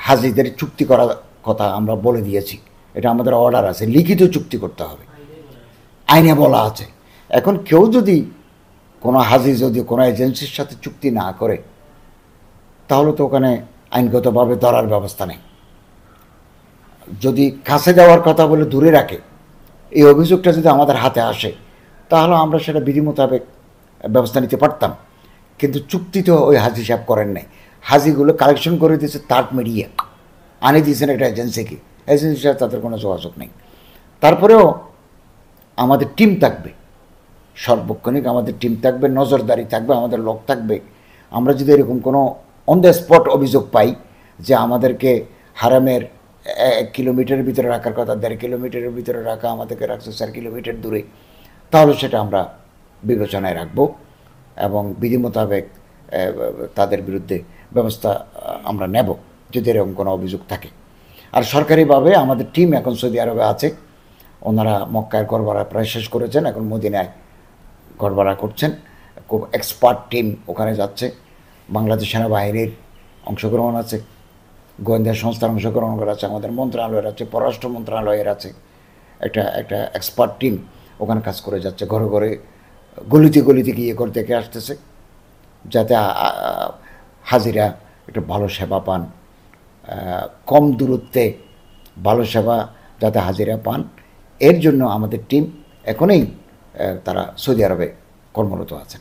হাজিদের চুক্তি করার কথা আমরা বলে দিয়েছি, এটা আমাদের অর্ডার আছে, লিখিত চুক্তি করতে হবে, আইনে বলা আছে। এখন কেউ যদি কোনো হাজি যদি কোনো এজেন্সির সাথে চুক্তি না করে, তাহলে তো ওখানে আইনগতভাবে ধরার ব্যবস্থা নেই। যদি কাছে যাওয়ার কথা বলে দূরে রাখে, এই অভিযোগটা যদি আমাদের হাতে আসে, তাহলে আমরা সেটা বিধি মোতাবেক ব্যবস্থা নিতে পারতাম। কিন্তু চুক্তি তো ওই হাজি সাহেব করেন নাই, হাজিগুলো কালেকশন করে দিয়েছে তার মিডিয়া, আনে দিয়েছেন একটা এজেন্সিকে, এজেন্সির সাথে তাদের কোনো যোগাযোগ নেই। তারপরেও আমাদের টিম থাকবে, সর্বক্ষণিক আমাদের টিম থাকবে, নজরদারি থাকবে, আমাদের লোক থাকবে। আমরা যদি এরকম কোনো অন দ্য স্পট অভিযোগ পাই যে আমাদেরকে হারামের 1 কিলোমিটারের ভিতরে রাখার কথা 1.5 কিলোমিটারের ভিতরে রাখা, আমাদেরকে রাখছে 4 কিলোমিটার দূরে, তাহলে সেটা আমরা বিবেচনায় রাখব এবং বিধি মোতাবেক তাদের বিরুদ্ধে ব্যবস্থা আমরা নেব যদি এরকম কোনো অভিযোগ থাকে। আর সরকারিভাবে আমাদের টিম এখন সৌদি আরবে আছে, ওনারা মক্কায় গড়বাড়া প্রায় শেষ করেছেন, এখন মদিনায় গড়বাড়া করছেন। খুব এক্সপার্ট টিম ওখানে যাচ্ছে, বাংলাদেশ সেনাবাহিনীর অংশগ্রহণ আছে, গোয়েন্দা সংস্থার অংশগ্রহণ করা আছে, আমাদের মন্ত্রণালয়ের আছে, পররাষ্ট্র মন্ত্রণালয়ের আছে, একটা এক্সপার্ট টিম ওখানে কাজ করে যাচ্ছে, ঘরে ঘরে গলিতে গলিতে গিয়ে করে দেখে আসতেছে যাতে হাজিরা একটা ভালো সেবা পান, কম দূরত্বে ভালো সেবা যাতে হাজিরা পান, এর জন্য আমাদের টিম এখনই তারা সৌদি আরবে কর্মরত আছেন।